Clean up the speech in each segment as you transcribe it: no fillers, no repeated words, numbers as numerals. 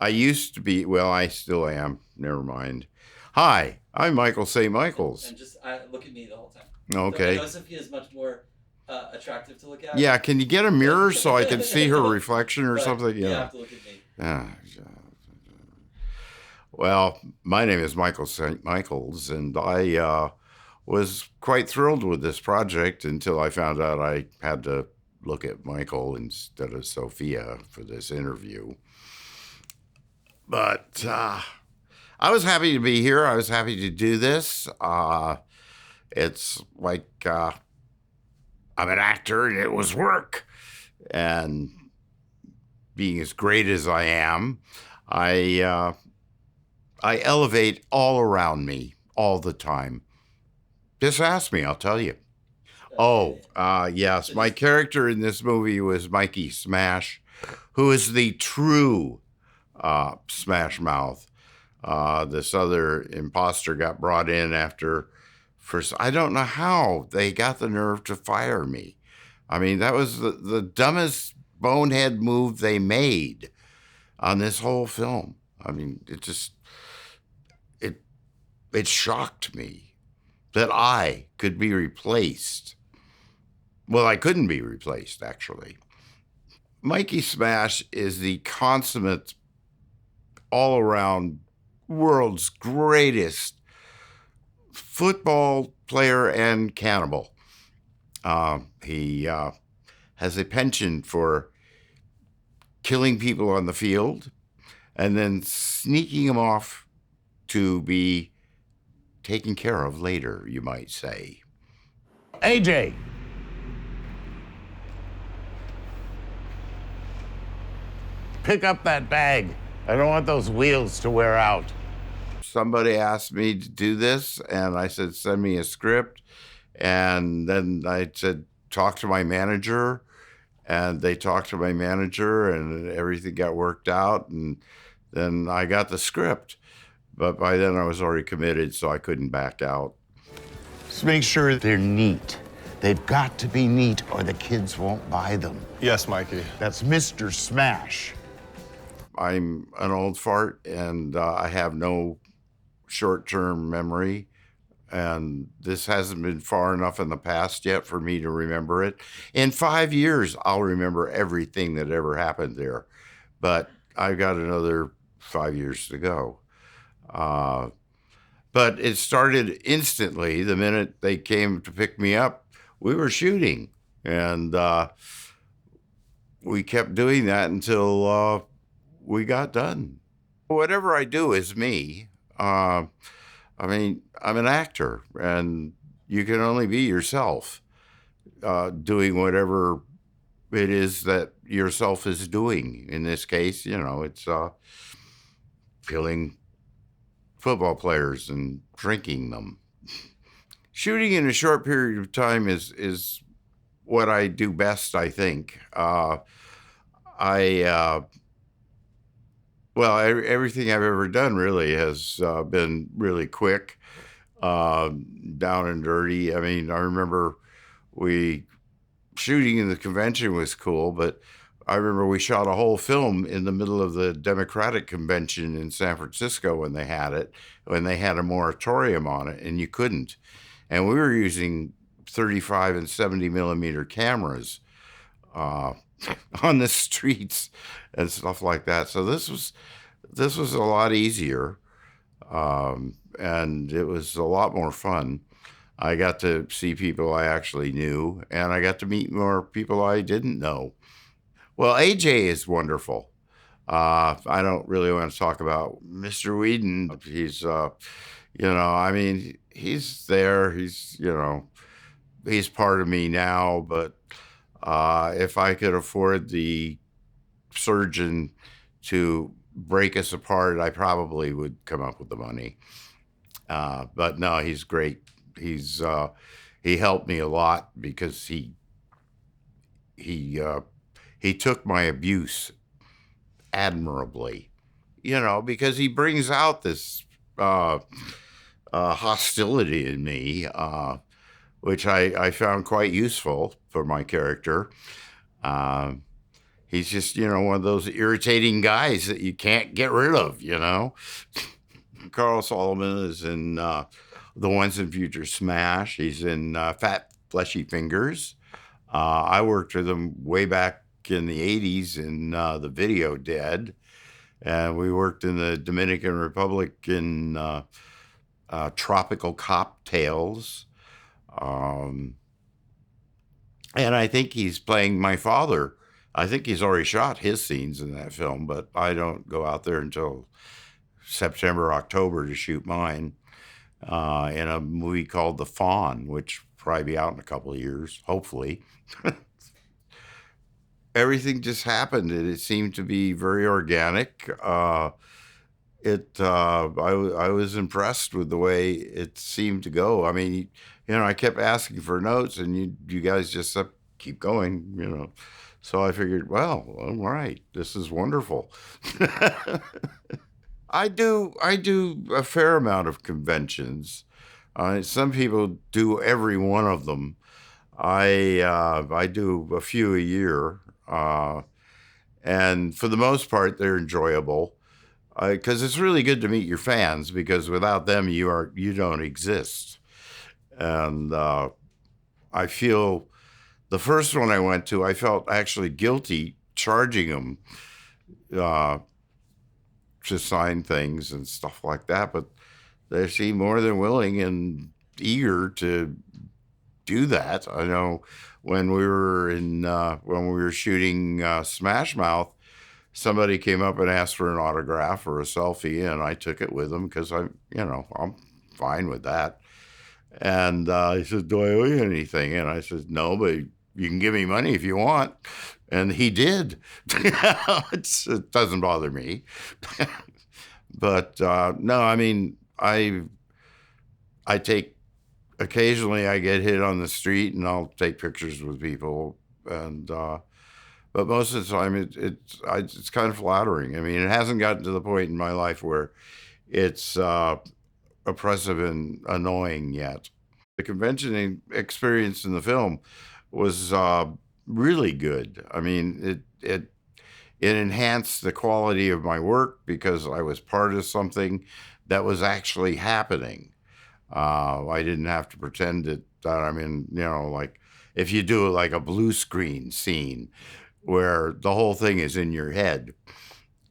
I used to be, well, I still am. Never mind. Hi, I'm Michael St. Michaels. And just look at me the whole time. So I Okay. know Sophia is much more attractive to look at, Yeah, can you get a but mirror so I can see her reflection or but something? you Yeah. have to look at me. Ah, well, my name is Michael St. Michaels, and I was quite thrilled with this project until I found out I had to look at Michael instead of Sophia for this interview. But I was happy to be here. I was happy to do this. It's like I'm an actor and it was work. And being as great as I am, I, uh, I elevate all around me all the time. Just ask me, I'll tell you. Oh, Okay. yes. So My just character in this movie was Mikey Smash, who is the true Smash Mouth. This other imposter got brought in after first. I don't know how they got the nerve to fire me. I mean, that was the dumbest bonehead move they made on this whole film. I mean, it it shocked me that I could be replaced. Well, I couldn't be replaced, actually. Mikey Smash is the consummate, all around world's greatest football player and cannibal. He has a penchant for killing people on the field and then sneaking them off to be taken care of later, you might say. AJ, pick up that bag. I don't want those wheels to wear out. Somebody asked me to do this, and I said, send me a script. And then I said, talk to my manager. And they talked to my manager, and everything got worked out. And then I got the script. But by then I was already committed, so I couldn't back out. Just make sure they're neat. They've got to be neat or the kids won't buy them. Yes, Mikey. That's Mr. Smash. I'm an old fart, and I have no short-term memory. And this hasn't been far enough in the past yet for me to remember it. In 5 years, I'll remember everything that ever happened there. But I've got another 5 years to go. But it started instantly the minute they came to pick me up. We were shooting, and we kept doing that until we got done. Whatever I do is me. I mean, I'm an actor, and you can only be yourself doing whatever it is that yourself is doing. In this case, it's killing football players and drinking them. Shooting in a short period of time is what I do best, I think. I Well, everything I've ever done really has been really quick, down and dirty. I mean, I remember we shooting in the convention was cool, but I remember we shot a whole film in the middle of the Democratic convention in San Francisco when they had a moratorium on it, and you couldn't. And we were using 35 and 70 millimeter cameras uh, on the streets and stuff like that. So this was a lot easier, and it was a lot more fun. I got to see people I actually knew, and I got to meet more people I didn't know. Well, AJ is wonderful. I don't really want to talk about Mr. Whedon. I mean, he's there. He's part of me now. But if I could afford the surgeon to break us apart, I probably would come up with the money. But no, he's great. He helped me a lot because he he took my abuse admirably, because he brings out this hostility in me, which I found quite useful for my character. Um He's just, one of those irritating guys that you can't get rid of, Carl Solomon is in The Once and Future Smash. He's in Fat Fleshy Fingers. I worked with him way back in the 80s in The Video Dead. And we worked in the Dominican Republic in Tropical Cocktails. And I think he's playing my father. I think he's already shot his scenes in that film, but I don't go out there until September, October to shoot mine in a movie called The Fawn, which will probably be out in a couple of years, hopefully. Everything just happened, and it seemed to be very organic. I was impressed with the way it seemed to go. I mean, I kept asking for notes, and you guys just keep going, So I figured, well, all right, this is wonderful. I do a fair amount of conventions. Some people do every one of them. I do a few a year, and for the most part, they're enjoyable. Because it's really good to meet your fans, because without them, you don't exist. And I feel the first one I went to, I felt actually guilty charging them to sign things and stuff like that, but they seem more than willing and eager to do that. I know when we were shooting Smash Mouth, somebody came up and asked for an autograph or a selfie, and I took it with them because I'm fine with that. And he said, "Do I owe you anything?" And I said, "No, but you can give me money if you want." And he did. It doesn't bother me. But no, I mean, I occasionally I get hit on the street and I'll take pictures with people, and but most of the time it's kind of flattering. I mean, it hasn't gotten to the point in my life where it's oppressive and annoying yet. The convention experience in the film was really good. I mean, it enhanced the quality of my work because I was part of something that was actually happening. I didn't have to pretend that I'm in, like if you do like a blue screen scene where the whole thing is in your head,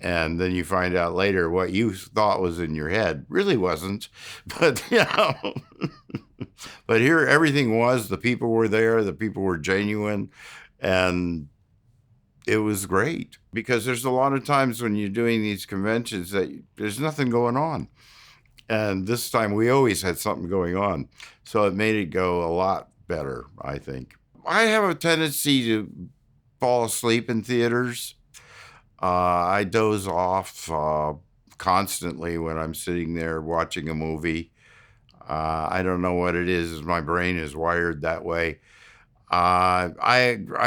and then you find out later what you thought was in your head really wasn't. But but here everything was. The people were there. The people were genuine, and it was great, because there's a lot of times when you're doing these conventions that there's nothing going on. And this time we always had something going on. So it made it go a lot better, I think. I have a tendency to fall asleep in theaters. I doze off constantly when I'm sitting there watching a movie. I don't know what it is. My brain is wired that way. I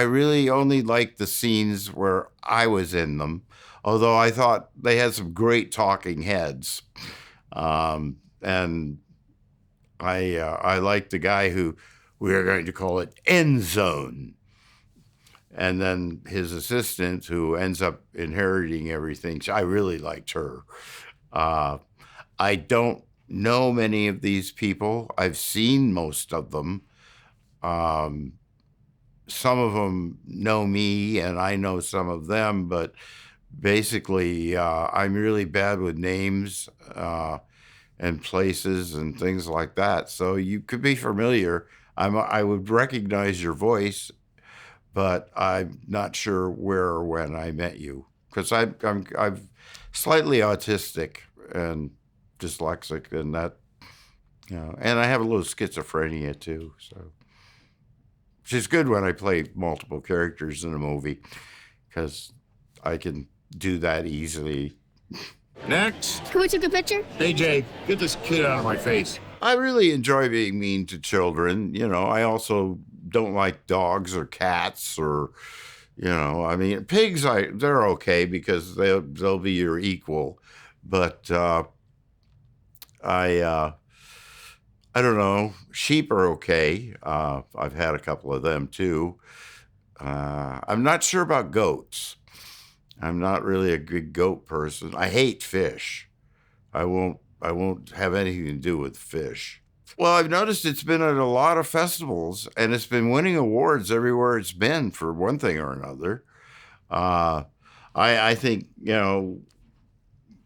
really only like the scenes where I was in them, although I thought they had some great talking heads. And I like the guy who we are going to call it End Zone. And then his assistant, who ends up inheriting everything. So I really liked her. I don't know many of these people. I've seen most of them. Some of them know me, and I know some of them, but basically, I'm really bad with names and places and things like that. So you could be familiar. I would recognize your voice, but I'm not sure where or when I met you, because I'm slightly autistic and dyslexic, and that, and I have a little schizophrenia too. So, which is good when I play multiple characters in a movie, because I can do that easily. Next. Can we take a picture? Hey, Jay, get this kid out of my face. I really enjoy being mean to children. I also don't like dogs or cats or, I mean, pigs, they're okay because they'll be your equal. But I don't know. Sheep are okay. I've had a couple of them too. I'm not sure about goats. I'm not really a good goat person. I hate fish. I won't have anything to do with fish. Well, I've noticed it's been at a lot of festivals, and it's been winning awards everywhere it's been for one thing or another. I think,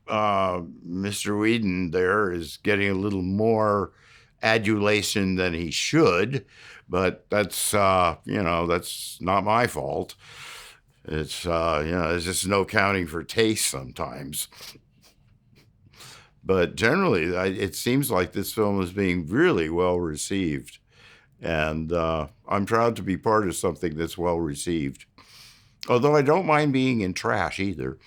Mr. Whedon there is getting a little more adulation than he should, but that's that's not my fault. It's there's just no accounting for taste sometimes. But generally, it seems like this film is being really well received, and I'm proud to be part of something that's well received. Although I don't mind being in trash either.